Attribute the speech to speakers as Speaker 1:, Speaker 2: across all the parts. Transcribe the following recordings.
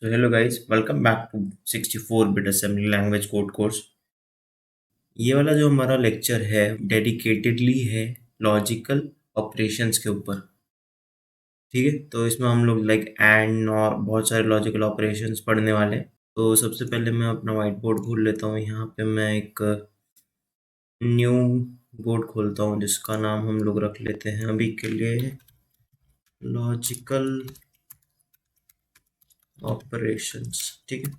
Speaker 1: So hello guys, welcome back to 64-bit assembly language code course। ये वाला जो हमारा लेक्चर है डेडिकेटेडली है लॉजिकल ऑपरेशंस के ऊपर। ठीक है, तो इसमें हम लोग लाइक एंड और बहुत सारे लॉजिकल ऑपरेशंस पढ़ने वाले हैं। तो सबसे पहले मैं अपना वाइट बोर्ड खोल लेता हूँ। यहाँ पे मैं एक न्यू बोर्ड खोलता हूँ जिसका नाम हम लोग रख लेते हैं अभी के लिए लॉजिकल ऑपरेशंस। ठीक है,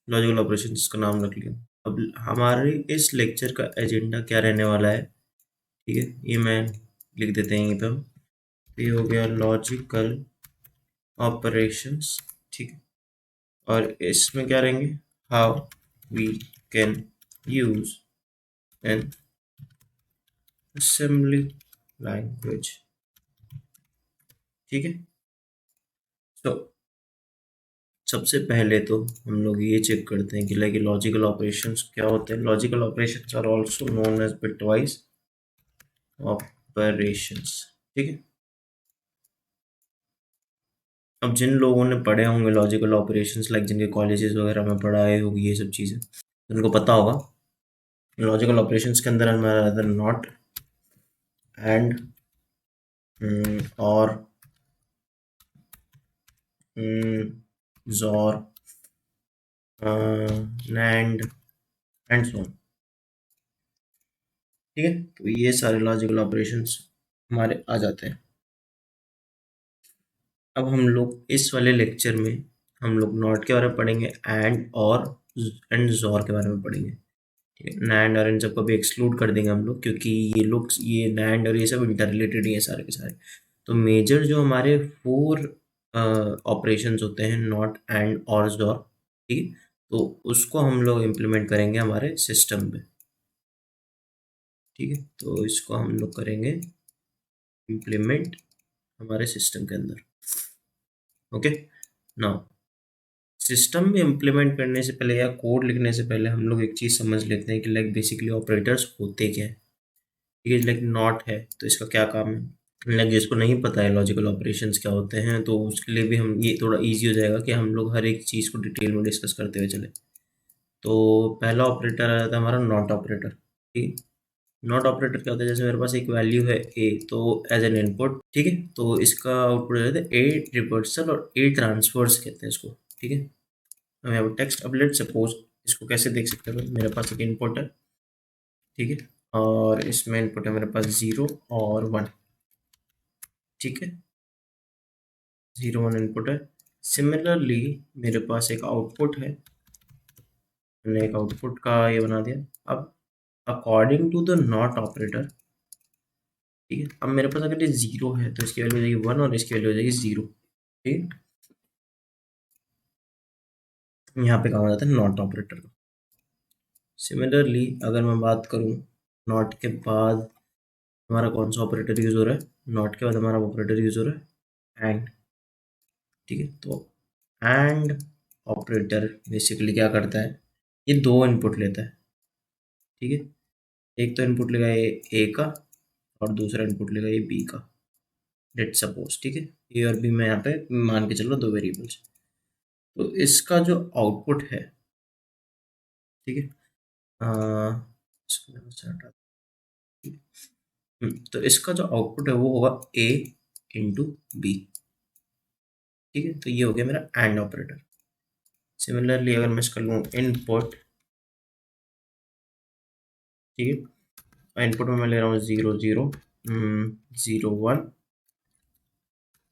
Speaker 1: लॉजिकल ऑपरेशंस का नाम रख लिया। अब हमारे इस लेक्चर का एजेंडा क्या रहने वाला है, ठीक है, ये मैं लिख देते हैं यहीं पे हम। ये हो गया लॉजिकल ऑपरेशंस। ठीक है, और इसमें क्या रहेंगे, how we can use an assembly language. ठीक है, तो सबसे पहले तो हम लोग ये चेक करते हैं कि लाइक लॉजिकल ऑपरेशंस क्या होते हैं। Logical operations are also known as bitwise operations. ठीक है, अब जिन लोगों ने पढ़े होंगे लॉजिकल ऑपरेशंस लाइक जिनके कॉलेजेस वगैरह में पढ़ाए होगी ये सब चीज़ें, उनको पता होगा लॉजिकल ऑपरेशंस के अंदर हमारा रहता है नॉट एंड और जोर नैंड एंड सो ऑन। ठीक है, तो ये सारे लॉजिकल ऑपरेशंस हमारे आ जाते हैं। अब हम लोग इस वाले लेक्चर में हम लोग नॉट के बारे में पढ़ेंगे एंड जोर के बारे में पढ़ेंगे। ठीक है, नैंड और इन सबको भी एक्सक्लूड कर देंगे हम लोग क्योंकि ये नैंड और ये सब इंटर रिलेटेड ही है सारे के सारे। तो मेजर जो हमारे फोर ऑपरेशंस होते हैं नॉट एंड और जोर, ठीक है, तो उसको हम लोग इम्प्लीमेंट करेंगे हमारे सिस्टम में। ठीक है, तो इसको हम लोग करेंगे इम्प्लीमेंट हमारे सिस्टम के अंदर। ओके, नाउ सिस्टम में इम्प्लीमेंट करने से पहले या कोड लिखने से पहले हम लोग एक चीज़ समझ लेते हैं कि लाइक बेसिकली ऑपरेटर्स होते क्या है। ठीक है, लाइक नॉट है तो इसका क्या काम है। लाइक जिसको नहीं पता है लॉजिकल ऑपरेशंस क्या होते हैं तो उसके लिए भी हम ये थोड़ा इजी हो जाएगा कि हम लोग हर एक चीज़ को डिटेल में डिस्कस करते हुए चले। तो पहला ऑपरेटर आ जाता है हमारा नॉट ऑपरेटर। ठीक, नॉट ऑपरेटर क्या होता है, जैसे मेरे पास एक वैल्यू है ए, तो एज एन इनपुट, ठीक है, तो इसका आउटपुट रहता है ए रिवर्सल और ए ट्रांसफर्स कहते हैं इसको। ठीक है, हम यहाँ पर टेक्स्ट अब लेट सपोज इसको कैसे देख सकते हैं, मेरे पास एक इनपुट है। ठीक है, और इसमें इनपुट है मेरे पास 0 और 1। ठीक है, 0 1 इनपुट है। सिमिलरली मेरे पास एक आउटपुट है, मैंने एक आउटपुट का ये बना दिया। अब according to the NOT operator, ठीक है, अब मेरे पास अगर ये 0 है तो इसकी वैल्यू हो जाएगी 1 और इसकी वैल्यू हो जाएगी 0। ठीक, यहाँ पे काम हो जाता है नॉट ऑपरेटर का। सिमिलरली अगर मैं बात करूँ नॉट के बाद हमारा कौन सा ऑपरेटर यूज हो रहा है, नॉट के बाद हमारा ऑपरेटर यूज हो रहा है एंड। ठीक है, तो एंड ऑपरेटर बेसिकली क्या करता है, ये दो इनपुट लेता है। ठीक है, एक तो इनपुट लेगा ये ए का और दूसरा इनपुट लेगा ये बी का, लेट सपोज। ठीक है, ए और बी मैं यहाँ पे मान के चलो दो वेरिएबल्स। तो इसका जो आउटपुट है, ठीक है, इसको मैं से हटा दूं। तो इसका जो आउटपुट है वो होगा ए इंटू बी। ठीक है, तो ये हो गया मेरा एंड ऑपरेटर। सिमिलरली अगर मैं इसका लूँ इनपुट, ठीक है, इनपुट में मैं ले रहा हूँ 0 0 0 1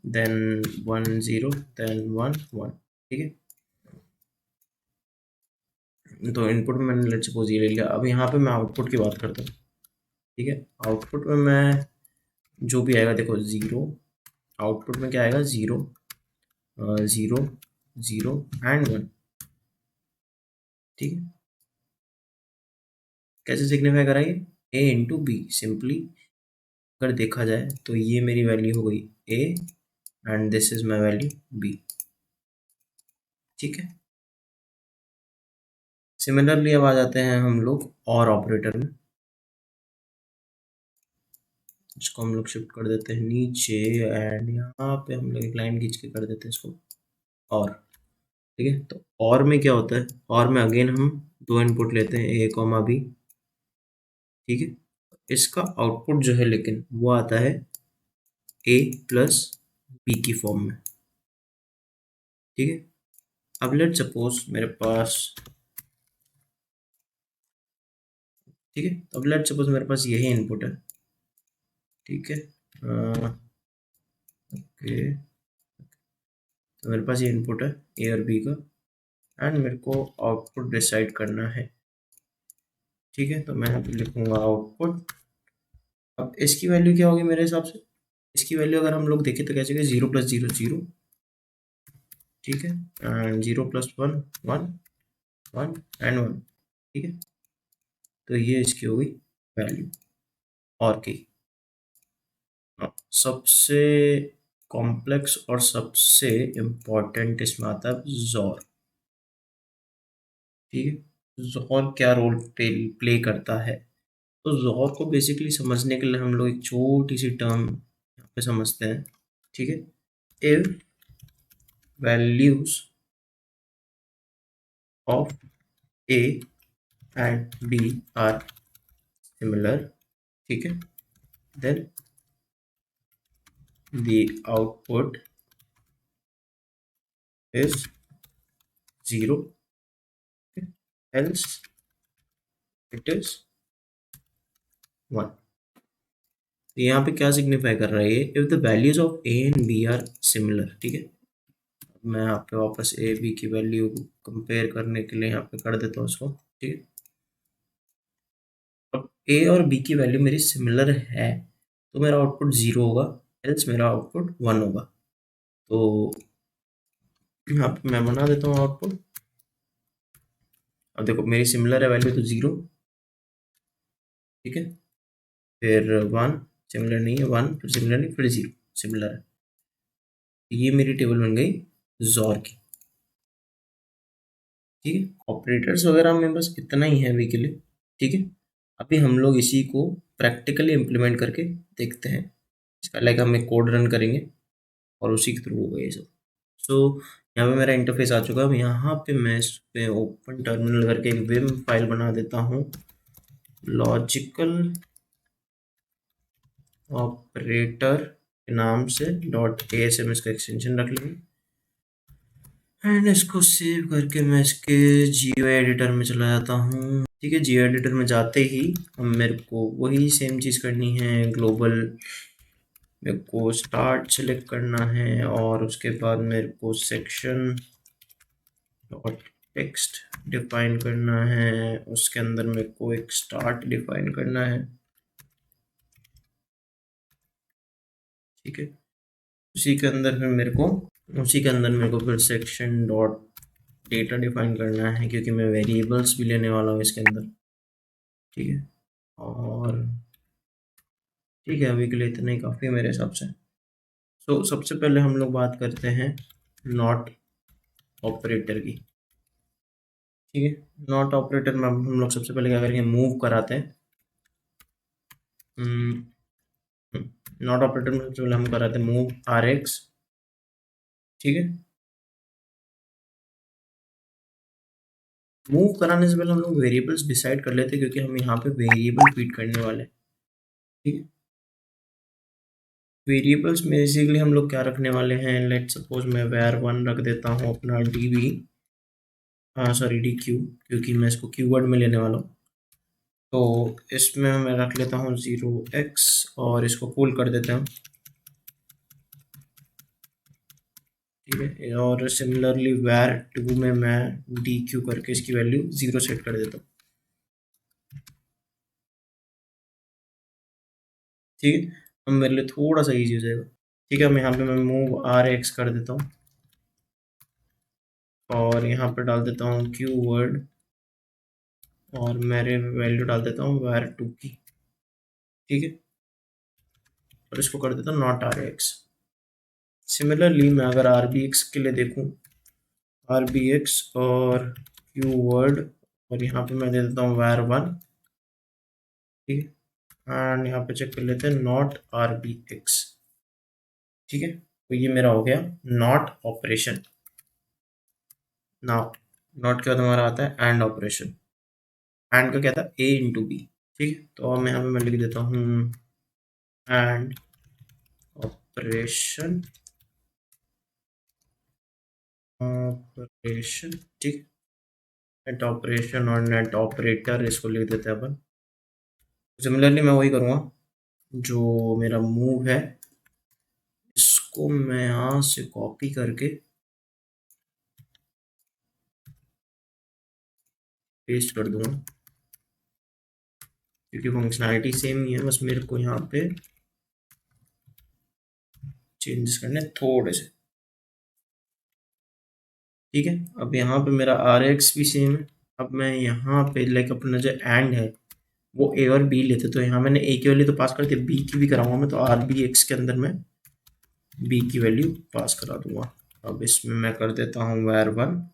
Speaker 1: देन 1 0 देन 1 1। ठीक है, तो इनपुट में मैंने लेट्स सपोज ये ले लिया। अब यहाँ पे मैं आउटपुट की बात करता हूँ। ठीक है, आउटपुट में मैं जो भी आएगा देखो 0, आउटपुट में क्या आएगा 0 0 0 एंड 1। ठीक है, कैसे सिग्निफाई करा ये, ए इंटू बी। सिंपली अगर देखा जाए तो ये मेरी वैल्यू हो गई A and this is my value B. ठीक है, सिमिलरली अब आ जाते हैं हम लोग और ऑपरेटर में। इसको हम लोग शिफ्ट कर देते हैं नीचे एंड यहाँ पे हम लोग एक लाइन खींच के कर देते हैं इसको और, ठीक है। तो और में क्या होता है, और में अगेन हम दो इनपुट लेते हैं, ए कॉमा बी, ठीक है। इसका आउटपुट जो है लेकिन वो आता है ए प्लस बी की फॉर्म में, ठीक है। अब लेट सपोज मेरे पास, ठीक है, अब लेट सपोज मेरे पास यही इनपुट है, ठीक है। ओके, तो मेरे पास ये इनपुट है ए और बी का, एंड मेरे को आउटपुट डिसाइड करना है, ठीक है। तो मैं यहाँ पे लिखूंगा आउटपुट। अब इसकी वैल्यू क्या होगी मेरे हिसाब से, इसकी वैल्यू अगर हम लोग देखें तो कैसे, 0 + 0 0, ठीक है, एंड 0 + 1 1 1 एंड 1, ठीक है। तो ये इसकी होगी वैल्यू और की। सबसे कॉम्प्लेक्स और सबसे इम्पोर्टेंट इसमें आता है जॉर, ठीक है। जॉर क्या रोल प्ले करता है, तो जॉर को बेसिकली समझने के लिए हम लोग एक छोटी सी टर्म यहाँ पे समझते हैं, ठीक है। If values of A and B are similar, ठीक है, then the output is 0, else it is 1। तो यहाँ पे क्या सिग्निफाई कर रहा है ये, if the values of A and B are similar, ठीक है। मैं यहाँ पे वापस ए बी की वैल्यू कंपेयर करने के लिए यहाँ पे कर देता हूँ उसको, ठीक है। अब ए और बी की वैल्यू मेरी सिमिलर है तो मेरा आउटपुट 0 होगा, एल्स मेरा आउटपुट 1 होगा। तो यहाँ पे मैं बना देता हूँ आउटपुट। अब देखो मेरी सिमिलर है वैल्यू तो 0, ठीक है, फिर 1, सिमिलर नहीं है 1, फिर सिमिलर नहीं, फिर 0, सिमिलर है। ये मेरी टेबल बन गई जॉर की, ठीक है। ऑपरेटर्स वगैरह में बस इतना ही है अभी के लिए, ठीक है। अभी हम लोग इसी को प्रैक्टिकली इम्प्लीमेंट करके देखते हैं। इसका लाइक हम एक कोड रन करेंगे और उसी के थ्रू होगा ये सब। सो यहाँ पे मेरा इंटरफेस आ चुका है। अब यहाँ पे मैं इस पे ओपन टर्मिनल करके एक विम फाइल बना देता हूँ, लॉजिकल ऑपरेटर के नाम से .asm इसका एक्सटेंशन रख लेंगे, एंड इसको सेव करके मैं इसके जियो एडिटर में चला जाता हूँ, ठीक है। जियो एडिटर में जाते ही अब मेरे को वही सेम चीज़ करनी है, ग्लोबल मेरे को स्टार्ट सेलेक्ट करना है और उसके बाद मेरे को सेक्शन डॉट टेक्स्ट डिफाइन करना है, उसके अंदर मेरे को एक स्टार्ट डिफाइन करना है, ठीक है। उसी के अंदर फिर मेरे को उसी के अंदर मेरे को फिर सेक्शन डॉट डेटा डिफाइन करना है, क्योंकि मैं वेरिएबल्स भी लेने वाला हूँ इसके अंदर, ठीक है। और ठीक है, अभी के लिए इतना ही काफ़ी है मेरे हिसाब से। सो सबसे पहले हम लोग बात करते हैं नॉट ऑपरेटर की, ठीक है। नॉट ऑपरेटर में हम लोग सबसे पहले क्या करेंगे, मूव कराते हैं। नॉट ऑपरेटर में सबसे पहले हम कराते हैं मूव RX, ठीक है। मूव कराने से पहले हम लोग वेरिएबल्स डिसाइड कर लेते हैं, क्योंकि हम यहाँ पे वेरिएबल फीड करने वाले हैं, ठीक है। वेरिएबल्स में बेसिकली हम लोग क्या रखने वाले हैं, लेट सपोज मैं var1 रख देता हूँ अपना db, सॉरी dq, क्योंकि मैं इसको कीवर्ड में लेने वाला हूँ। तो इसमें मैं रख लेता हूँ 0x और इसको कूल कर देता हूँ, ठीक है। और सिमिलरली var2 में मैं dq करके इसकी वैल्यू 0 सेट कर देता हूँ, ठीक है। अब मेरे लिए थोड़ा सा ईजी हो जाएगा, ठीक है। मैं यहाँ पे मैं मूव RX कर देता हूँ और यहाँ पे डाल देता हूँ कीवर्ड और मेरे वैल्यू डाल देता हूँ var2 की, ठीक है। और इसको कर देता हूँ नॉट RX। सिमिलरली मैं अगर RBX के लिए देखूँ, RBX और कीवर्ड और यहाँ पे मैं दे देता हूँ var1, ठीक है। एंड यहाँ पे चेक कर लेते हैं नॉट RBX, ठीक है। तो ये मेरा हो गया नॉट ऑपरेशन, नाउ नॉट के बाद हमारा आता है एंड ऑपरेशन। एंड का क्या था, ए इंटू बी। ठीक है, तो अब मैं यहाँ पे मैं लिख देता हूँ एंड ऑपरेशन, ऑपरेशन। ठीक, नेट ऑपरेशन और नेट ऑपरेटर इसको लिख देते हैं अपन। सिमिलरली मैं वही करूँगा, जो मेरा मूव है इसको मैं यहाँ से कॉपी करके पेस्ट कर दूंगा, क्योंकि फंक्शनैलिटी सेम ही है, बस मेरे को यहाँ पे चेंजेस करने हैं थोड़े से। ठीक है, अब यहाँ पे मेरा आर एक्स भी सेम है। अब मैं यहाँ पे लाइक अपना जो एंड है वो ए और बी लेते, तो यहाँ मैंने ए की वैल्यू तो पास कर दी, बी की भी कराऊंगा मैं, तो आर बी एक्स के अंदर मैं बी की वैल्यू पास करा दूंगा। अब इसमें मैं कर देता हूँ वैर वन।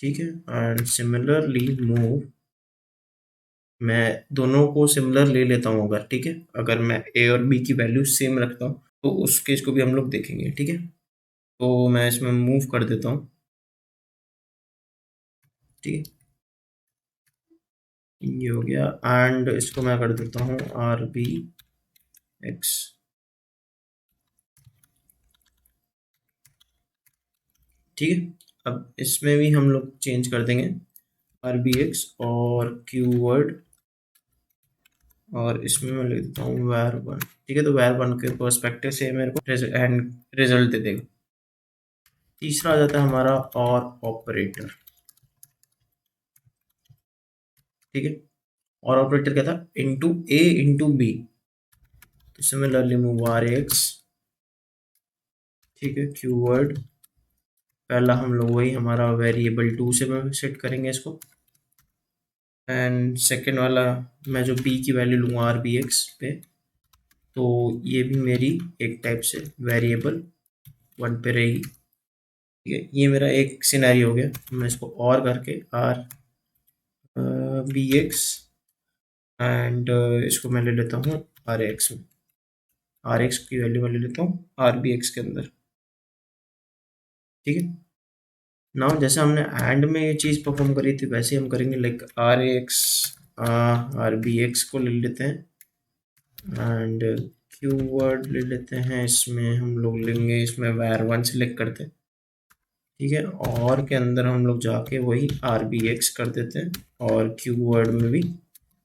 Speaker 1: ठीक है, एंड सिमिलरली मूव, मैं दोनों को सिमिलर ले लेता हूँ अगर, ठीक है, अगर मैं ए और बी की वैल्यू सेम रखता हूँ तो उस केस को भी हम लोग देखेंगे। ठीक है, तो मैं इसमें मूव कर देता हूँ। ठीक है, ये हो गया, एंड इसको मैं कर देता हूँ आर बी एक्स। ठीक है, अब इसमें भी हम लोग चेंज कर देंगे आर बी एक्स और क्यू वर्ड, और इसमें मैं लिख देता हूँ वैर वन। ठीक है, तो वैर वन के पर्सपेक्टिव से मेरे को एंड रिजल्ट दे देगा। तीसरा आ जाता है हमारा और ऑपरेटर। ठीक है, और ऑपरेटर क्या था, इंटू ए इंटू बी, तो सिमिलरली मूव आर एक्स। ठीक है, क्यू वर्ड, पहला हम लोग वही हमारा वेरिएबल टू से सेट करेंगे इसको, एंड सेकेंड वाला मैं जो बी की वैल्यू लूँगा आर बी एक्स पे, तो ये भी मेरी एक टाइप से वेरिएबल वन पे रहेगी। ठीक है, ये मेरा एक सिनेरियो हो गया। मैं इसको और करके आर बी एक्स एंड इसको मैं ले लेता हूँ आर एक्स में, आर एक्स की वैल्यू मैं ले लेता हूँ आर बी एक्स के अंदर। ठीक है, नाउ जैसे हमने एंड में ये चीज़ परफॉर्म करी थी वैसे हम करेंगे, like or XOR B X को ले लेते हैं एंड क्यू वर्ड ले लेते हैं, इसमें हम लोग लेंगे, इसमें वैर वन सेलेक्ट करते हैं। ठीक है, और के अंदर हम लोग जाके वही आर बी एक्स कर देते हैं, और क्यू वर्ड में भी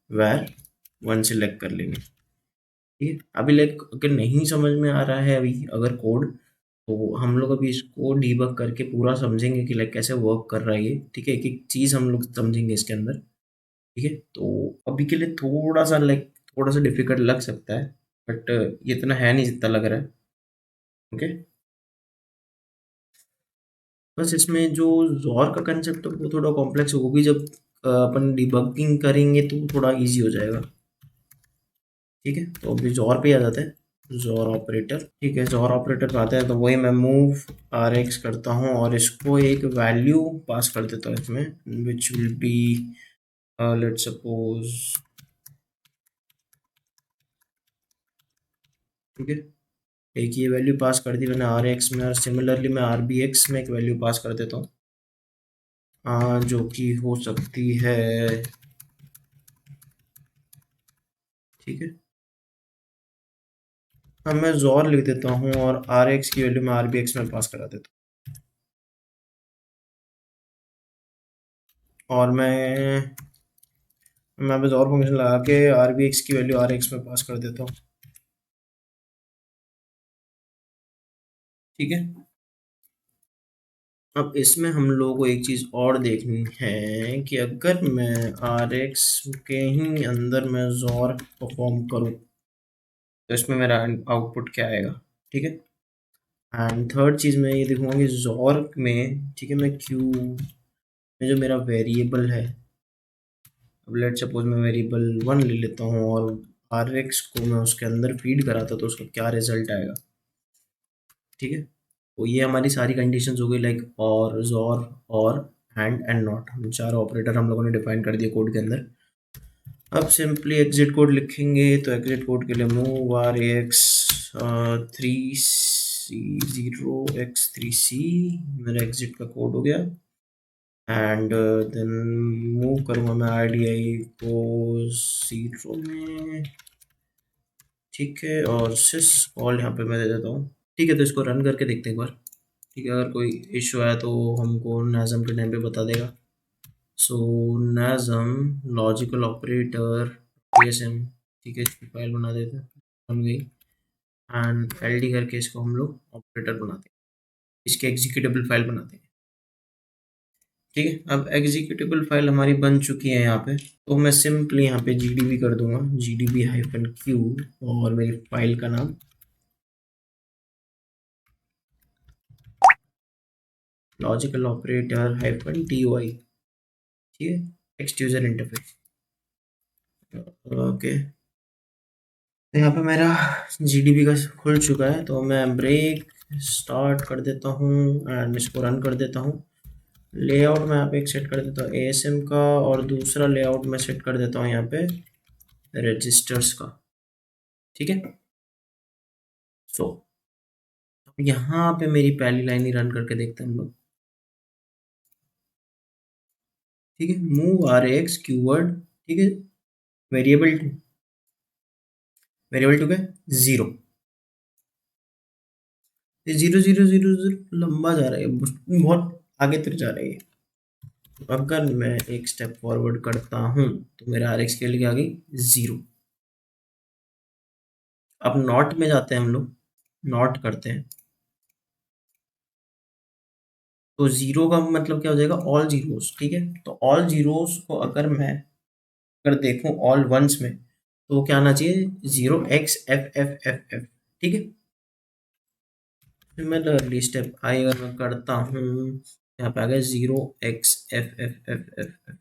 Speaker 1: वैर वन सेलेक्ट कर लेंगे। ठीक है, अभी लाइक अगर नहीं समझ में आ रहा है अभी अगर कोड, तो हम लोग अभी इसको डीबग करके पूरा समझेंगे कि लाइक कैसे वर्क कर रहा है ये। ठीक है, एक एक चीज़ हम लोग समझेंगे इसके अंदर। ठीक है, तो अभी के लिए थोड़ा सा लाइक थोड़ा सा डिफिकल्ट लग सकता है, बट ये इतना है नहीं जितना लग रहा है। ओके, बस इसमें जो जॉर का कंसेप्ट है वो थोड़ा कॉम्प्लेक्स है, वो भी जब अपन डिबगिंग करेंगे तो थोड़ा इजी हो जाएगा। ठीक है, तो अभी जॉर पे आ जाते हैं, जॉर ऑपरेटर। ठीक है, जॉर ऑपरेटर पे आते हैं, तो वही मैं मूव आर एक्स करता हूँ और इसको एक वैल्यू पास कर देता हूँ इसमें, which will be let suppose. ठीक है, एक ये वैल्यू पास कर दी मैंने आर एक्स में, और सिमिलरली मैं आर बी एक्स में एक वैल्यू पास कर देता हूँ, जो कि हो सकती है। ठीक है, अब मैं जॉर लिख देता हूँ और आर एक्स की वैल्यू मैं आर बी एक्स में पास करा देता हूँ, और मैं बस और फंक्शन लगा के आर बी एक्स की वैल्यू आर एक्स में पास कर देता हूँ। ठीक है, अब इसमें हम लोगों को एक चीज़ और देखनी है कि अगर मैं आर एक्स के ही अंदर मैं जॉर परफॉर्म करूँ तो इसमें मेरा आउटपुट क्या आएगा। ठीक है, एंड थर्ड चीज़ मैं ये देखूँगा कि जॉर में, ठीक है, मैं क्यू में जो मेरा वेरिएबल है, अब लेट सपोज मैं वेरिएबल वन ले लेता हूँ और आर एक्स को मैं उसके अंदर फीड कराता तो उसका क्या रिजल्ट आएगा। ठीक है, तो ये हमारी सारी कंडीशंस हो गई, लाइक और जोर और एंड नॉट, हम चार ऑपरेटर हम लोगों ने डिफाइन कर दिए कोड के अंदर। अब सिंपली एग्जिट कोड लिखेंगे, तो एग्जिट कोड के लिए मूव आर एक्स 3 C0x3C मेरा एग्जिट का कोड हो गया। एंड देन मूव करूँगा मैं RDI को 0 में, ठीक है, और सिस कॉल यहाँ पे मैं दे देता हूँ। ठीक है, तो इसको रन करके देखते हैं एक बार। ठीक है, अगर कोई इशू आया तो हमको नाज़म के टाइम पे बता देगा। सो नाज़म लॉजिकल ऑपरेटर ASM, ठीक है, इसकी फाइल बना देते हैं, बन गई। एंड LD करके इसको हम लोग ऑपरेटर बनाते हैं, इसके एग्जीक्यूटेबल फाइल बनाते हैं। ठीक है, अब एग्जीक्यूटेबल फाइल हमारी बन चुकी है यहाँ पे, तो मैं सिंपली यहाँ पे GDB कर दूंगा, GDB-Q, और मेरी फाइल का नाम लॉजिकल ऑपरेटर -TOI, ठीक है, टेक्स्ट यूजर इंटरफेस। ओके, तो यहाँ पे मेरा GDB का खुल चुका है, तो मैं ब्रेक स्टार्ट कर देता हूँ एंड इसको रन कर देता हूँ। लेआउट मैं यहाँ पे एक सेट कर देता हूँ ASM का, और दूसरा लेआउट मैं सेट कर देता हूँ यहाँ पे रजिस्टर्स का। ठीक है, सो यहाँ पे मेरी पहली लाइन ही रन करके देखते हैं हम लोग। ठीक है, मूव RX कीवर्ड, ठीक है, वेरिएबल टू के 0, 0 लंबा जा रहा है, बहुत आगे तक जा रहा है। तो अगर मैं एक स्टेप फॉरवर्ड करता हूँ तो मेरा RX के लिए आ गई 0। अब नॉट में जाते हैं हम लोग, नॉट करते हैं, तो 0 का मतलब क्या हो जाएगा, ऑल जीरोस। ठीक है, तो ऑल जीरोस को अगर मैं देखूं ऑल वंस में, तो क्या आना चाहिए, 0xFFFF। ठीक है, सिमिलरली स्टेप आई अगर मैं करता हूँ, यहाँ पे आ गया 0xFFFF,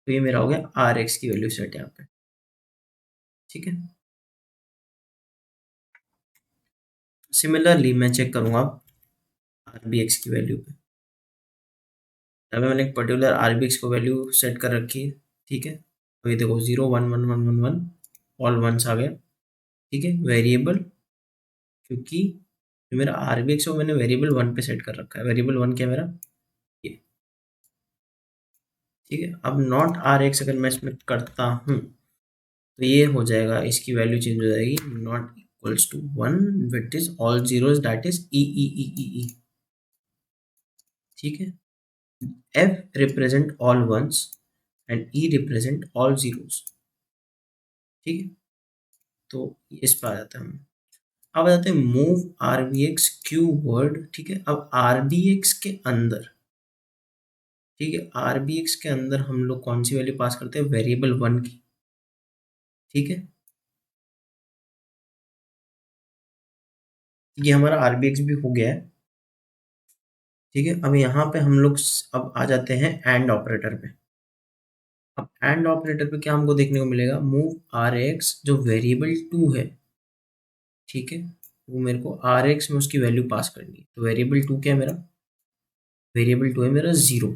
Speaker 1: तो ये मेरा हो गया RX की वैल्यू सेट यहाँ पे। ठीक है, सिमिलरली मैं चेक करूंगा RBX की वैल्यू पे। अभी मैंने एक पर्टिकुलर RBX को वैल्यू सेट कर रखी है। ठीक है, तो ये देखो 0 1 1 1 1 1 ऑल वंस आ गया। ठीक है, वेरिएबल, क्योंकि जो मेरा RBX है वो मैंने वेरिएबल 1 पे सेट कर रखा है। वेरिएबल 1 क्या है मेरा, ये। ठीक है, अब नॉट RX अगर मैं इसमें करता हूँ तो ये हो जाएगा, इसकी वैल्यू चेंज हो जाएगी, not equals to 1 which is all zeros, that is E. ठीक है, F represent all ones and E represent all zeros. ठीक है, तो इस पर आ जाता है हम। अब आ जाते हैं मूव RBX क्यू वर्ड। ठीक है, अब RBX के अंदर, ठीक है, RBX के अंदर हम लोग कौन सी वैल्यू पास करते हैं, वेरिएबल 1 की। ठीक है, ये हमारा RBX भी हो गया है। ठीक है, अब यहाँ पे हम लोग अब आ जाते हैं एंड ऑपरेटर पे। अब एंड ऑपरेटर पे क्या हमको देखने को मिलेगा, मूव RX जो वेरिएबल 2 है, ठीक है, वो मेरे को RX में उसकी वैल्यू पास करनी है। तो वेरिएबल 2 क्या है मेरा, वेरिएबल 2 है मेरा 0।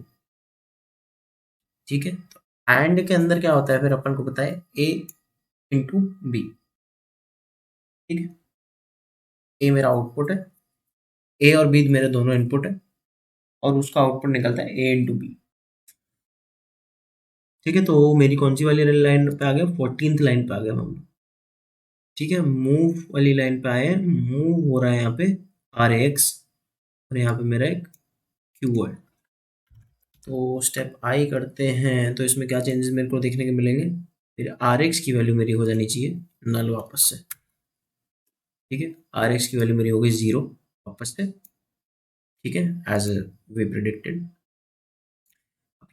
Speaker 1: ठीक है, तो एंड के अंदर क्या होता है फिर अपन को पता है, A इंटू बी। ठीक है, ए मेरा आउटपुट है, ए और बी मेरे दोनों इनपुट है, और उसका आउटपुट निकलता है ए इंटू बी। ठीक है, तो मेरी कौन सी वाली लाइन पे आ गया, 14th लाइन पे आ गया हम लोग। ठीक है, मूव वाली लाइन पे आए, मूव हो रहा है यहाँ पे RX, और यहाँ पे मेरा एक क्यू है। तो स्टेप आई करते हैं, तो इसमें क्या चेंजेस मेरे को देखने को मिलेंगे, फिर RX की वैल्यू मेरी हो जानी चाहिए नल वापस से। ठीक है, RX की वैल्यू मेरी हो गई 0 वापस से। ठीक है, एज वी प्रिडिक्टेड।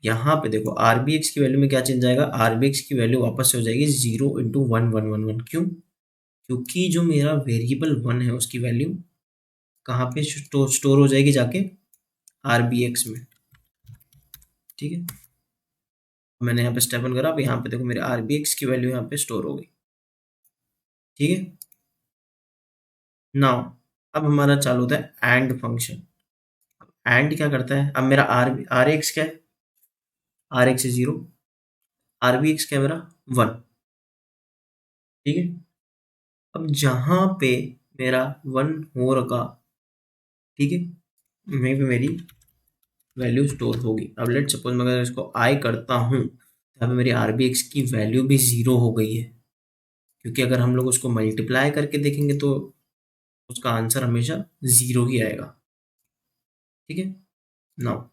Speaker 1: यहाँ पे देखो RBX की वैल्यू में क्या चेंज आएगा, RBX की वैल्यू वापस से हो जाएगी 0 × 1 1 1 1। क्यों, क्योंकि जो मेरा वेरिएबल 1 है उसकी वैल्यू कहाँ पे स्टोर हो जाएगी, जाके RBX में। ठीक है, मैंने यहाँ पे स्टेप 1 करा, अब यहाँ पे देखो मेरे RBX की वैल्यू यहाँ पे स्टोर हो गई। ठीक है, नाउ अब हमारा चालू होता है एंड फंक्शन। एंड क्या करता है, अब मेरा RX क्या है, RX है 0, RBX क्या है मेरा 1। ठीक है, अब जहाँ पे मेरा 1 हो रखा, ठीक है, वहीं पे मेरी वैल्यू स्टोर होगी। अब लेट सपोज मैं अगर इसको आई करता हूँ तो यहाँ पे मेरी RBX की वैल्यू भी 0 हो गई है, क्योंकि अगर हम लोग उसको मल्टीप्लाई करके देखेंगे तो उसका आंसर हमेशा 0 ही आएगा। ठीक है, नाउ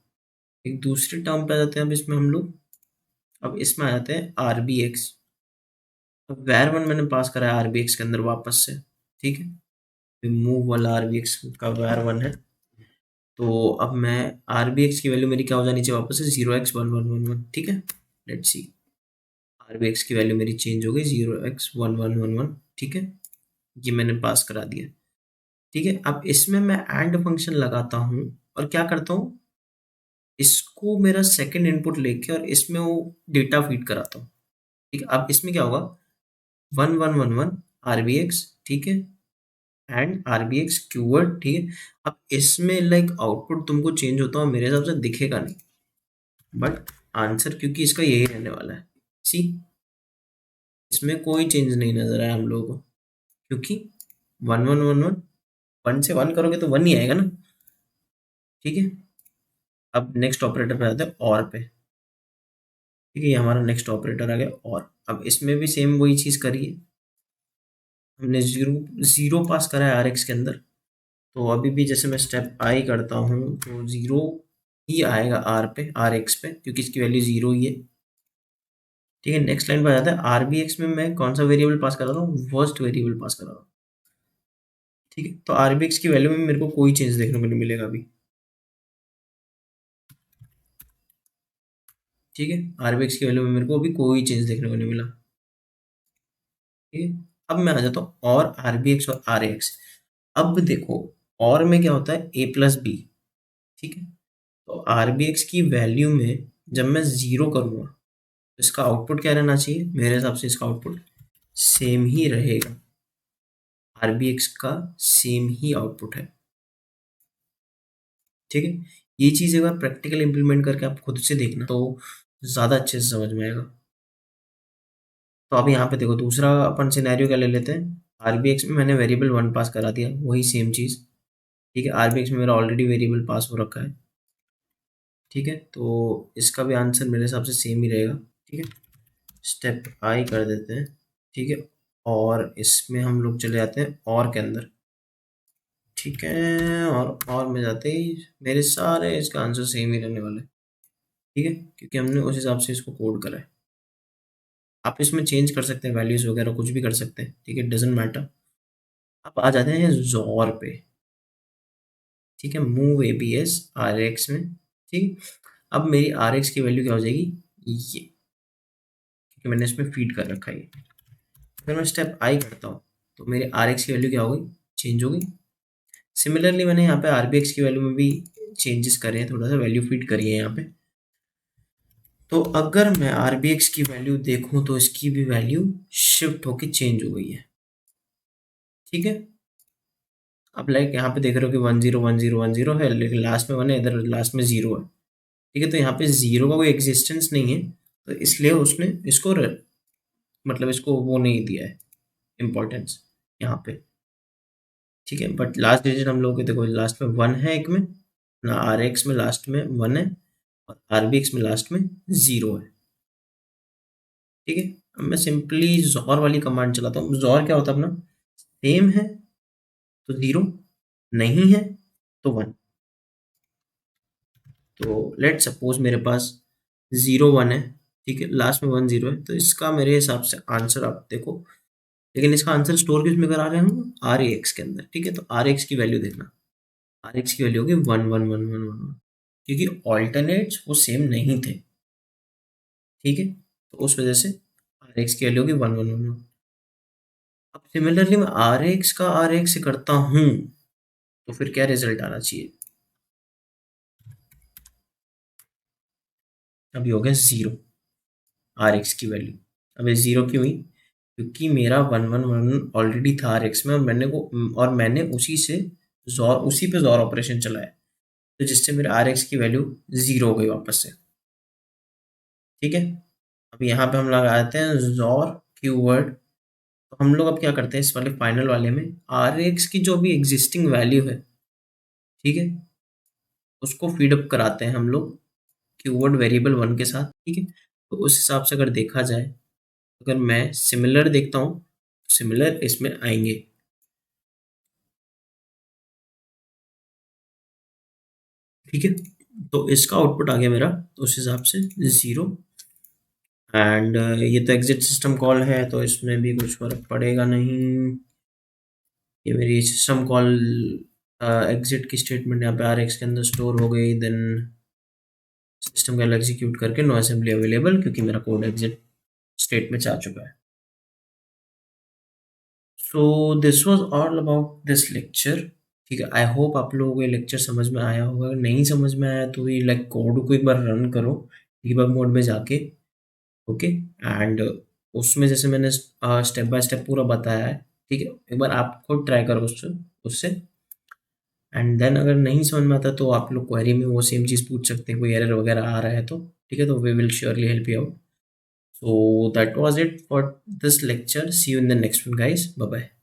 Speaker 1: एक दूसरे टर्म पे आ जाते हैं। अब इसमें हम लोग, अब इसमें आ जाते हैं RBX। अब वैर वन मैंने पास करा है RBX के अंदर वापस से, ठीक है, मूव वाला RBX का वैर वन है। तो अब मैं RBX की वैल्यू मेरी क्या हो जानी चाहिए वापस से 0x1111, ठीक है। लेट्स सी, RBX की वैल्यू मेरी चेंज हो गई 0x1111, ठीक है, ये मैंने पास करा दिया। ठीक है, अब इसमें मैं एंड फंक्शन लगाता हूँ और क्या करता हूँ, इसको मेरा सेकंड इनपुट लेके और इसमें वो डेटा फीड कराता हूँ। ठीक है, अब इसमें क्या होगा, 1111 RBX, ठीक है, एंड RBX कीवर्ड, ठीक है। अब इसमें लाइक आउटपुट तुमको चेंज होता हो मेरे हिसाब से दिखेगा नहीं, बट आंसर क्योंकि इसका यही रहने वाला है। सी, इसमें कोई चेंज नहीं नजर आया हम लोगों को, क्योंकि 1111 1 से 1 करोगे तो 1 ही आएगा ना। ठीक है, अब नेक्स्ट ऑपरेटर पे आते हैं और पे। ठीक है, ये हमारा नेक्स्ट ऑपरेटर आ गया और। अब इसमें भी सेम वही चीज़ करिए, हमने जीरो जीरो पास करा है RX के अंदर, तो अभी भी जैसे मैं स्टेप आई करता हूँ तो 0 ही आएगा आर पे, RX पे, क्योंकि इसकी वैल्यू 0 ही है। ठीक है, नेक्स्ट लाइन पर आ जाता है RBX में मैं कौन सा वेरिएबल पास कर रहा हूँ, वर्स्ट वेरिएबल पास कर रहा हूँ। ठीक है, तो RBX की वैल्यू में मेरे को कोई चेंज देखने को नहीं मिलेगा अभी। ठीक है, RBX की वैल्यू में मेरे को अभी कोई चेंज देखने को नहीं मिला। ठीक है, अब मैं आ जाता हूँ और RBX और RX। अब देखो, और में क्या होता है A+B। ठीक है, तो RBX की वैल्यू में जब मैं 0 करूँगा तो इसका आउटपुट क्या रहना चाहिए, मेरे हिसाब से इसका आउटपुट सेम ही रहेगा। RBX का सेम ही आउटपुट है। ठीक है, ये चीज़ एक बार प्रैक्टिकल इंप्लीमेंट करके आप खुद से देखना तो ज़्यादा अच्छे से समझ में आएगा। तो अब यहाँ पे देखो, दूसरा अपन सिनेरियो क्या ले लेते हैं, RBX में मैंने वेरिएबल 1 पास करा दिया, वही सेम चीज़। ठीक है, RBX में मेरा ऑलरेडी वेरिएबल पास हो रखा है। ठीक है, तो इसका भी आंसर मेरे हिसाब से सेम ही रहेगा। ठीक है, स्टेप आई कर देते हैं। ठीक है, और इसमें हम लोग चले जाते हैं और के अंदर। ठीक है, और में जाते ही मेरे सारे इसका आंसर सेम ही रहने वाले हैं। ठीक है, क्योंकि हमने उस हिसाब से इसको कोड करा है। आप इसमें चेंज कर सकते हैं वैल्यूज वगैरह, कुछ भी कर सकते हैं। ठीक है, डजेंट मैटर। आप आ जाते हैं जोर पे। ठीक है, मूव ABS RX में। ठीक, अब मेरी RX की वैल्यू क्या हो जाएगी, ये, क्योंकि मैंने इसमें फीड कर रखा है ये। फिर मैं स्टेप आई करता हूँ तो मेरे RX की वैल्यू क्या हो गई, चेंज हो गई। सिमिलरली मैंने यहाँ पे RBX की वैल्यू में भी चेंजेस करे हैं, थोड़ा सा वैल्यू फीड करी है यहाँ पे। तो अगर मैं RBX की वैल्यू देखूँ तो इसकी भी वैल्यू शिफ्ट होके चेंज हो गई है। ठीक है, अब लाइक यहाँ पे देख रहे हो कि 101010 है, लेकिन लास्ट में 1 है, इधर लास्ट में 0 है। ठीक है, तो यहाँ पे 0 का कोई एग्जिस्टेंस नहीं है, तो इसलिए उसने इसको मतलब इसको वो नहीं दिया है इम्पोर्टेंस यहाँ पे। ठीक है, बट लास्ट डिजिट हम लोग के देखो, लास्ट में 1 है एक में ना, RX में लास्ट में 1 है और RBX में लास्ट में 0 है। ठीक है, अब मैं सिंपली जॉर वाली कमांड चलाता हूँ। जॉर क्या होता है अपना, सेम है तो 0, नहीं है तो 1। तो लेट सपोज मेरे पास 0 1 है, ठीक है, लास्ट में 1 0 है, तो इसका मेरे हिसाब से आंसर आप देखो, लेकिन इसका आंसर स्टोर किस में करा रहे हैं हम, RAX के अंदर। ठीक है, तो RX की वैल्यू देखना, RX की वैल्यू होगी 1 1 1 1 1, क्योंकि ऑल्टरनेट्स वो सेम नहीं थे। ठीक है, तो उस वजह से RX की वैल्यू होगी 1 1 1 1। अब सिमिलरली मैं RX का RX से करता हूँ तो फिर क्या रिजल्ट आना चाहिए, अभी हो गया 0 RX की वैल्यू। अब ये 0 क्यों हुई, क्योंकि मेरा 1 1 1 ऑलरेडी था RX में, और मैंने उसी से जॉर, उसी पे जॉर ऑपरेशन चलाया, तो जिससे मेरे RX की वैल्यू 0 हो गई वापस से। ठीक है, अब यहाँ पे हम लगाते हैं जॉर कीवर्ड, तो हम लोग अब क्या करते हैं इस वाले फाइनल वाले में, आर एक्स की जो भी एग्जिस्टिंग वैल्यू है, ठीक है, उसको फीड अप कराते हैं हम लोग कीवर्ड वेरिएबल वन के साथ, ठीक है। तो उस हिसाब से अगर देखा जाए, अगर मैं सिमिलर देखता हूँ, सिमिलर इसमें आएंगे, ठीक है। तो इसका आउटपुट आ गया मेरा उस हिसाब से 0। एंड ये तो एग्जिट सिस्टम कॉल है, तो इसमें भी कुछ फर्क पड़ेगा नहीं। ये मेरी सिस्टम कॉल एग्जिट की स्टेटमेंट यहाँ पे आर एक्स के अंदर स्टोर हो गई, देन सिस्टम का एग्जीक्यूट करके नो असेंबली अवेलेबल, क्योंकि मेरा कोड एग्जिट स्टेट में जा चुका है। So this was all about this lecture, ठीक है। आई होप आप लोगों को ये लेक्चर समझ में आया होगा। अगर नहीं समझ में आया तो ये लाइक कोड को एक बार रन करो डीबग मोड में जाके, ओके। एंड उसमें जैसे मैंने स्टेप बाय स्टेप पूरा बताया है, ठीक है, एक बार आप खुद ट्राई करो उससे उससे एंड देन अगर नहीं समझ में आता तो आप लोग क्वेरी में वो सेम चीज़ पूछ सकते हैं, कोई एरर वगैरह आ रहा है तो, ठीक है, तो we will surely help you out. So that was it for this lecture. See you in the next one, guys. Bye bye.